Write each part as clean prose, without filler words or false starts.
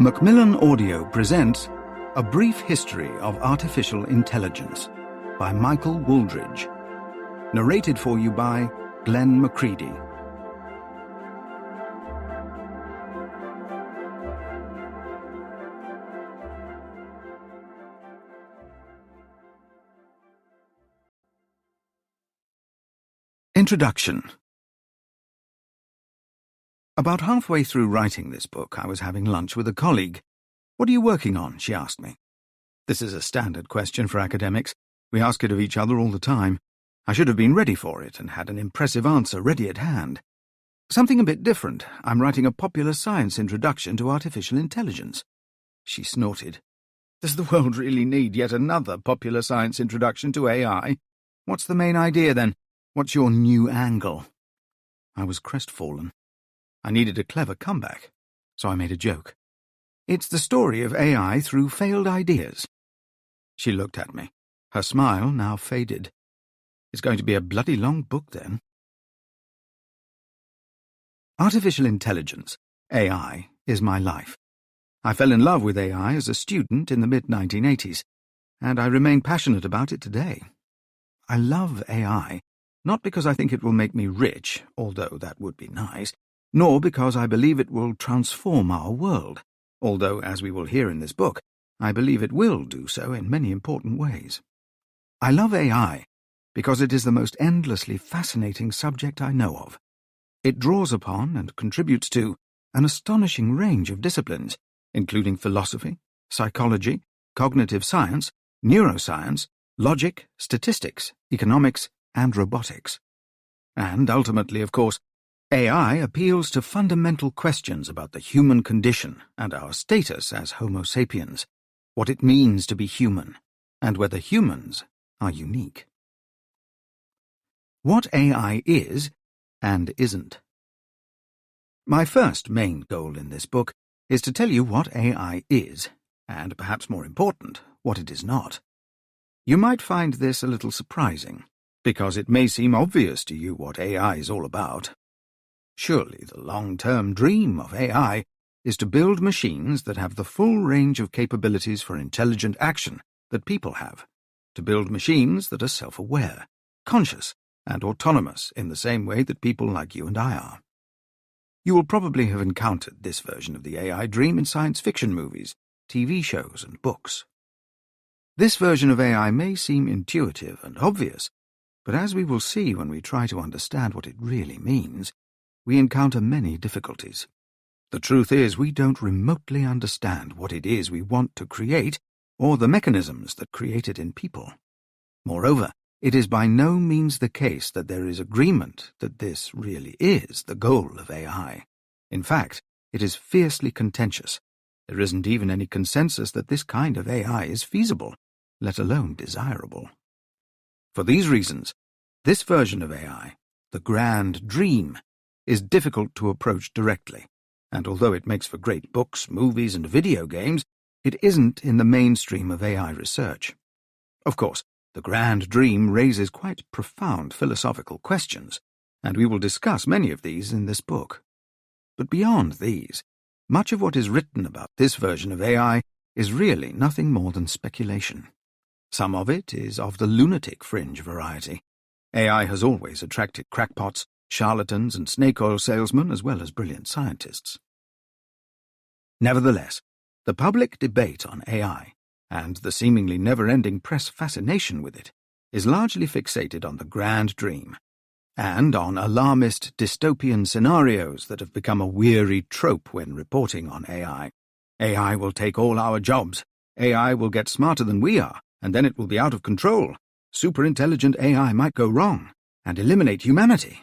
Macmillan Audio presents A Brief History of Artificial Intelligence by Michael Wooldridge. Narrated for you by Glen McCready. Introduction. About halfway through writing this book, I was having lunch with a colleague. "What are you working on?" she asked me. This is a standard question for academics. We ask it of each other all the time. I should have been ready for it and had an impressive answer ready at hand. "Something a bit different. I'm writing a popular science introduction to artificial intelligence." She snorted. "Does the world really need yet another popular science introduction to AI? What's the main idea, then? What's your new angle?" I was crestfallen. I needed a clever comeback, so I made a joke. "It's the story of AI through failed ideas." She looked at me. Her smile now faded. "It's going to be a bloody long book, then." Artificial intelligence, AI, is my life. I fell in love with AI as a student in the mid-1980s, and I remain passionate about it today. I love AI, not because I think it will make me rich, although that would be nice, nor because I believe it will transform our world, although, as we will hear in this book, I believe it will do so in many important ways. I love AI because it is the most endlessly fascinating subject I know of. It draws upon and contributes to an astonishing range of disciplines, including philosophy, psychology, cognitive science, neuroscience, logic, statistics, economics, and robotics. And ultimately, of course, AI appeals to fundamental questions about the human condition and our status as Homo sapiens, what it means to be human, and whether humans are unique. What AI is and isn't. My first main goal in this book is to tell you what AI is, and perhaps more important, what it is not. You might find this a little surprising, because it may seem obvious to you what AI is all about. Surely the long-term dream of AI is to build machines that have the full range of capabilities for intelligent action that people have, to build machines that are self-aware, conscious, and autonomous in the same way that people like you and I are. You will probably have encountered this version of the AI dream in science fiction movies, TV shows, and books. This version of AI may seem intuitive and obvious, but as we will see when we try to understand what it really means, we encounter many difficulties. The truth is, we don't remotely understand what it is we want to create or the mechanisms that create it in people. Moreover, it is by no means the case that there is agreement that this really is the goal of AI. In fact, it is fiercely contentious. There isn't even any consensus that this kind of AI is feasible, let alone desirable. For these reasons, this version of AI, the grand dream, is difficult to approach directly, and although it makes for great books, movies, and video games, it isn't in the mainstream of AI research. Of course, the grand dream raises quite profound philosophical questions, and we will discuss many of these in this book. But beyond these, much of what is written about this version of AI is really nothing more than speculation. Some of it is of the lunatic fringe variety. AI has always attracted crackpots, charlatans, and snake oil salesmen, as well as brilliant scientists. Nevertheless, the public debate on AI, and the seemingly never-ending press fascination with it, is largely fixated on the grand dream, and on alarmist dystopian scenarios that have become a weary trope when reporting on AI. AI will take all our jobs. AI will get smarter than we are, and then it will be out of control. Superintelligent AI might go wrong and eliminate humanity.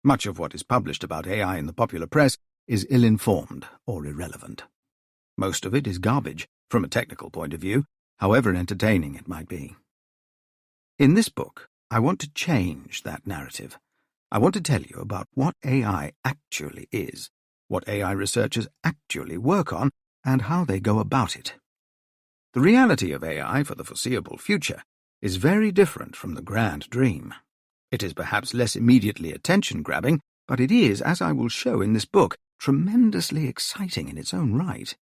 Much of what is published about AI in the popular press is ill-informed or irrelevant. Most of it is garbage, from a technical point of view, however entertaining it might be. In this book, I want to change that narrative. I want to tell you about what AI actually is, what AI researchers actually work on, and how they go about it. The reality of AI for the foreseeable future is very different from the grand dream. It is perhaps less immediately attention-grabbing, but it is, as I will show in this book, tremendously exciting in its own right.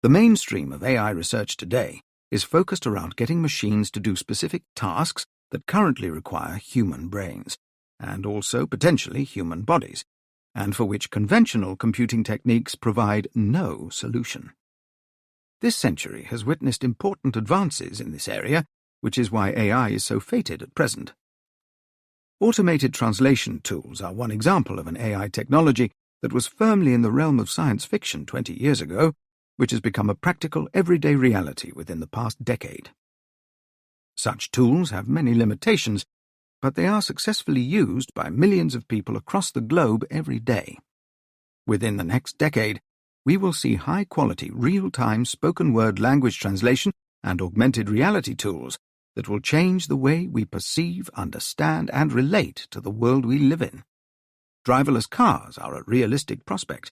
The mainstream of AI research today is focused around getting machines to do specific tasks that currently require human brains, and also potentially human bodies, and for which conventional computing techniques provide no solution. This century has witnessed important advances in this area, which is why AI is so fated at present. Automated translation tools are one example of an AI technology that was firmly in the realm of science fiction 20 years ago, which has become a practical, everyday reality within the past decade. Such tools have many limitations, but they are successfully used by millions of people across the globe every day. Within the next decade, we will see high-quality, real-time spoken-word language translation and augmented reality tools that will change the way we perceive, understand, and relate to the world we live in. Driverless cars are a realistic prospect,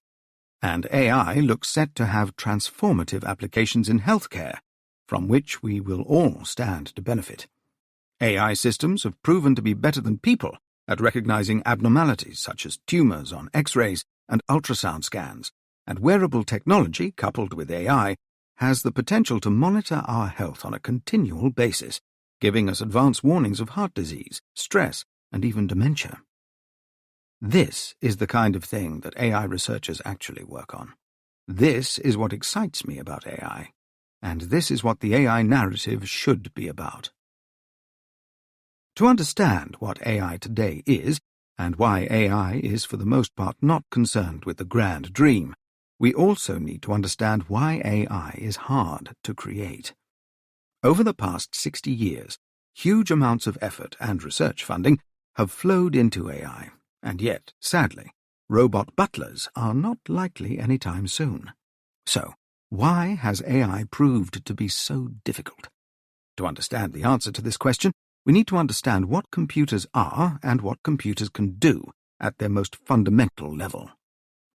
and AI looks set to have transformative applications in healthcare, from which we will all stand to benefit. AI systems have proven to be better than people at recognizing abnormalities such as tumors on X-rays and ultrasound scans, and wearable technology, coupled with AI, has the potential to monitor our health on a continual basis, giving us advance warnings of heart disease, stress, and even dementia. This is the kind of thing that AI researchers actually work on. This is what excites me about AI, and this is what the AI narrative should be about. To understand what AI today is, and why AI is for the most part not concerned with the grand dream, we also need to understand why AI is hard to create. Over the past 60 years, huge amounts of effort and research funding have flowed into AI, and yet, sadly, robot butlers are not likely anytime soon. So, why has AI proved to be so difficult? To understand the answer to this question, we need to understand what computers are and what computers can do at their most fundamental level.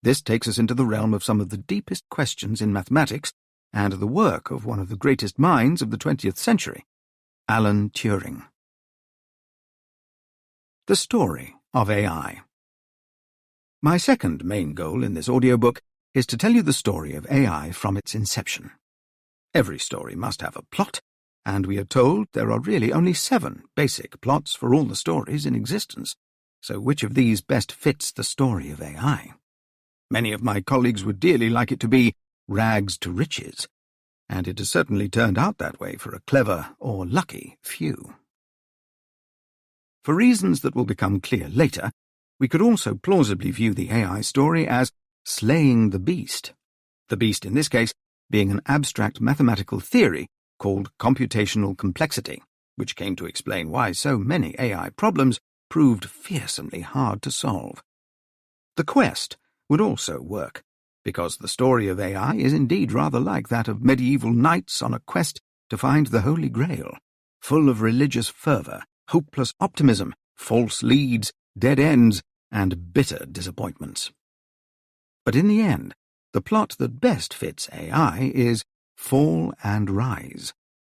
This takes us into the realm of some of the deepest questions in mathematics and the work of one of the greatest minds of the 20th century, Alan Turing. The story of AI. My second main goal in this audiobook is to tell you the story of AI from its inception. Every story must have a plot, and we are told there are really only 7 basic plots for all the stories in existence. So which of these best fits the story of AI? Many of my colleagues would dearly like it to be rags to riches, and it has certainly turned out that way for a clever or lucky few. For reasons that will become clear later, we could also plausibly view the AI story as slaying the beast in this case being an abstract mathematical theory called computational complexity, which came to explain why so many AI problems proved fearsomely hard to solve. The quest would also work, because the story of AI is indeed rather like that of medieval knights on a quest to find the Holy Grail, full of religious fervour, hopeless optimism, false leads, dead ends, and bitter disappointments. But in the end, the plot that best fits AI is fall and rise,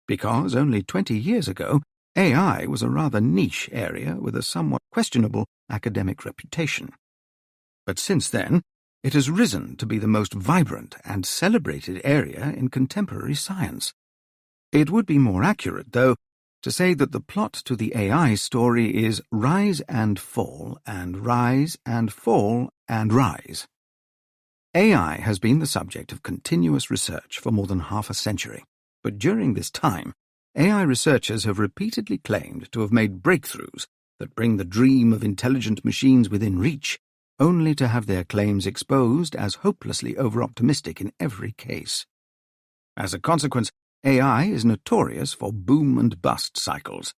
because only 20 years ago, AI was a rather niche area with a somewhat questionable academic reputation. But since then, it has risen to be the most vibrant and celebrated area in contemporary science. It would be more accurate, though, to say that the plot to the AI story is rise and fall and rise and fall and rise. AI has been the subject of continuous research for more than half a century, but during this time, AI researchers have repeatedly claimed to have made breakthroughs that bring the dream of intelligent machines within reach, only to have their claims exposed as hopelessly over-optimistic in every case. As a consequence, AI is notorious for boom and bust cycles.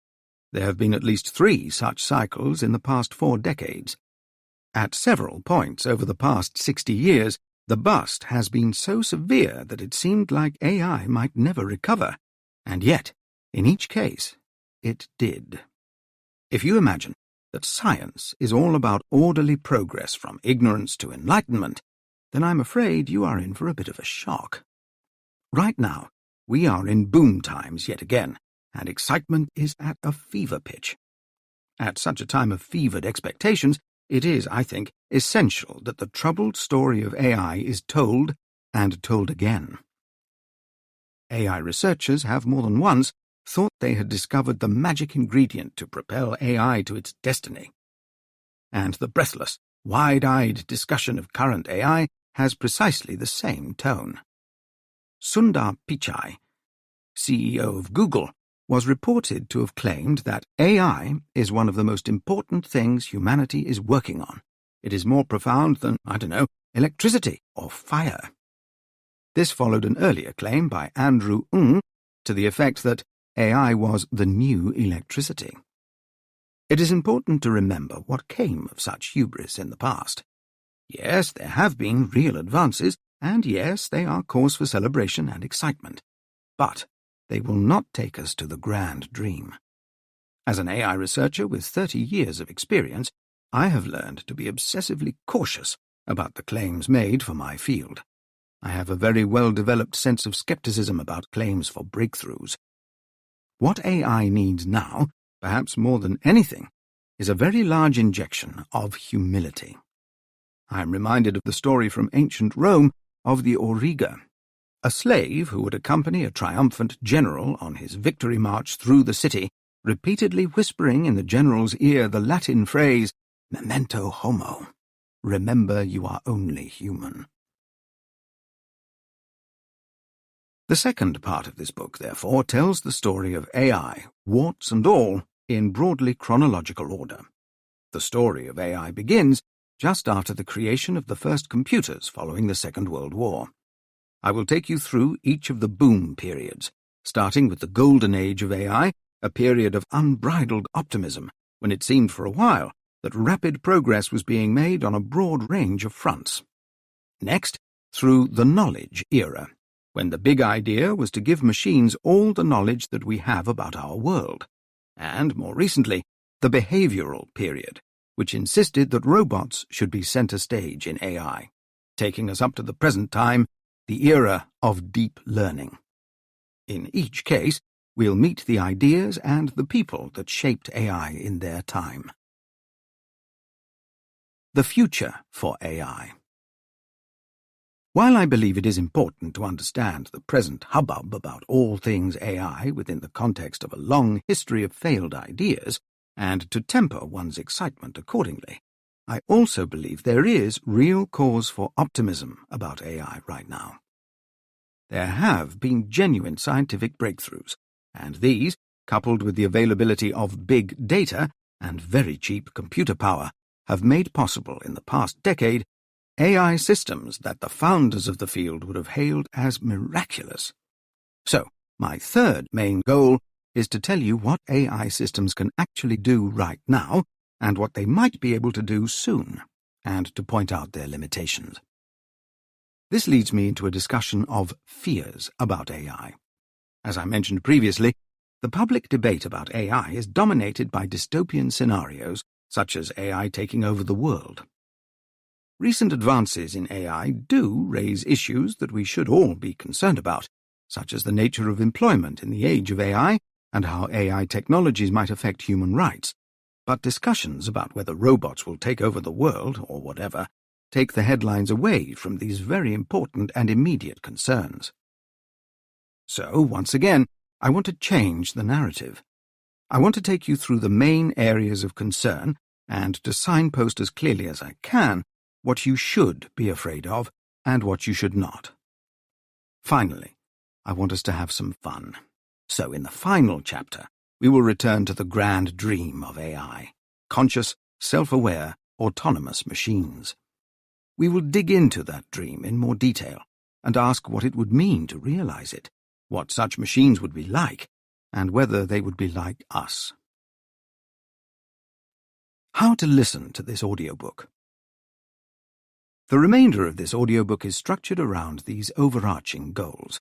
There have been at least 3 such cycles in the past 4 decades. At several points over the past 60 years, the bust has been so severe that it seemed like AI might never recover, and yet, in each case, it did. If you imagine that science is all about orderly progress from ignorance to enlightenment, then I'm afraid you are in for a bit of a shock. Right now, we are in boom times yet again, and excitement is at a fever pitch. At such a time of fevered expectations, it is, I think, essential that the troubled story of AI is told, and told again. AI researchers have more than once thought they had discovered the magic ingredient to propel AI to its destiny. And the breathless, wide-eyed discussion of current AI has precisely the same tone. Sundar Pichai, CEO of Google, was reported to have claimed that AI is one of the most important things humanity is working on. It is more profound than, electricity or fire. This followed an earlier claim by Andrew Ng to the effect that AI was the new electricity. It is important to remember what came of such hubris in the past. Yes, there have been real advances, and yes, they are cause for celebration and excitement. But they will not take us to the grand dream. As an AI researcher with 30 years of experience, I have learned to be obsessively cautious about the claims made for my field. I have a very well-developed sense of skepticism about claims for breakthroughs. What AI needs now, perhaps more than anything, is a very large injection of humility. I am reminded of the story from ancient Rome of the auriga, a slave who would accompany a triumphant general on his victory march through the city, repeatedly whispering in the general's ear the Latin phrase, "Memento homo," remember you are only human. The second part of this book, therefore, tells the story of AI, warts and all, in broadly chronological order. The story of AI begins just after the creation of the first computers following the Second World War. I will take you through each of the boom periods, starting with the golden age of AI, a period of unbridled optimism, when it seemed for a while that rapid progress was being made on a broad range of fronts. Next, through the knowledge era, when the big idea was to give machines all the knowledge that we have about our world. And, more recently, the behavioral period, which insisted that robots should be center stage in AI, taking us up to the present time, the era of deep learning. In each case, we'll meet the ideas and the people that shaped AI in their time. The future for AI. While I believe it is important to understand the present hubbub about all things AI within the context of a long history of failed ideas, and to temper one's excitement accordingly, I also believe there is real cause for optimism about AI right now. There have been genuine scientific breakthroughs, and these, coupled with the availability of big data and very cheap computer power, have made possible in the past decade AI systems that the founders of the field would have hailed as miraculous. So, my third main goal is to tell you what AI systems can actually do right now and what they might be able to do soon, and to point out their limitations. This leads me into a discussion of fears about AI. As I mentioned previously, the public debate about AI is dominated by dystopian scenarios such as AI taking over the world. Recent advances in AI do raise issues that we should all be concerned about, such as the nature of employment in the age of AI and how AI technologies might affect human rights. But discussions about whether robots will take over the world, or whatever, take the headlines away from these very important and immediate concerns. So, once again, I want to change the narrative. I want to take you through the main areas of concern and to signpost as clearly as I can what you should be afraid of and what you should not. Finally, I want us to have some fun. So in the final chapter, we will return to the grand dream of AI, conscious, self-aware, autonomous machines. We will dig into that dream in more detail and ask what it would mean to realize it, what such machines would be like, and whether they would be like us. How to listen to this audiobook. The remainder of this audiobook is structured around these overarching goals.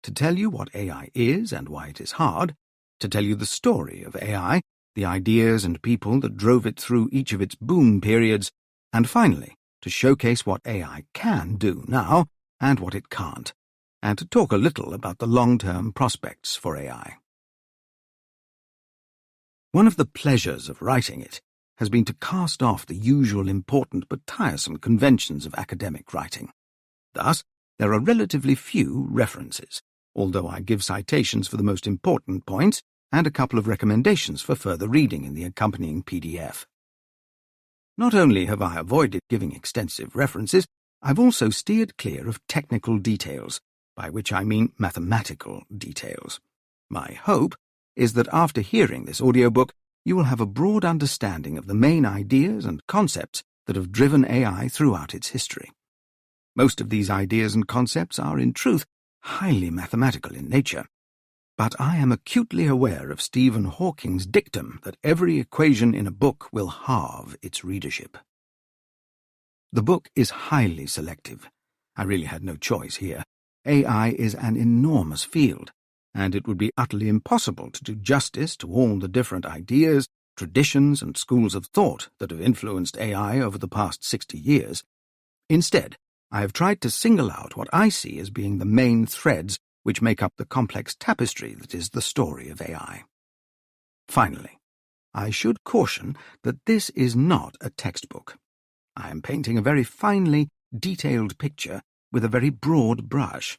To tell you what AI is and why it is hard, to tell you the story of AI, the ideas and people that drove it through each of its boom periods, and finally, to showcase what AI can do now and what it can't, and to talk a little about the long-term prospects for AI. One of the pleasures of writing it has been to cast off the usual important but tiresome conventions of academic writing. Thus, there are relatively few references, although I give citations for the most important points and a couple of recommendations for further reading in the accompanying PDF. Not only have I avoided giving extensive references, I've also steered clear of technical details, by which I mean mathematical details. My hope is that after hearing this audiobook, you will have a broad understanding of the main ideas and concepts that have driven AI throughout its history. Most of these ideas and concepts are, in truth, highly mathematical in nature, but I am acutely aware of Stephen Hawking's dictum that every equation in a book will halve its readership. The book is highly selective. I really had no choice here. AI is an enormous field, and it would be utterly impossible to do justice to all the different ideas, traditions, and schools of thought that have influenced AI over the past 60 years. Instead, I have tried to single out what I see as being the main threads which make up the complex tapestry that is the story of AI. Finally, I should caution that this is not a textbook. I am painting a very finely detailed picture with a very broad brush.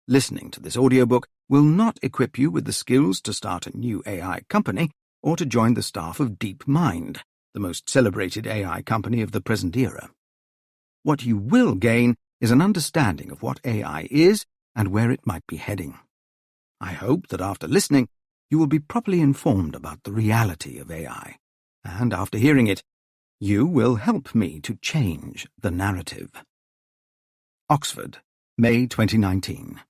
Listening to this audiobook will not equip you with the skills to start a new AI company or to join the staff of DeepMind, the most celebrated AI company of the present era. What you will gain is an understanding of what AI is and where it might be heading. I hope that after listening, you will be properly informed about the reality of AI, and after hearing it, you will help me to change the narrative. Oxford, May 2019.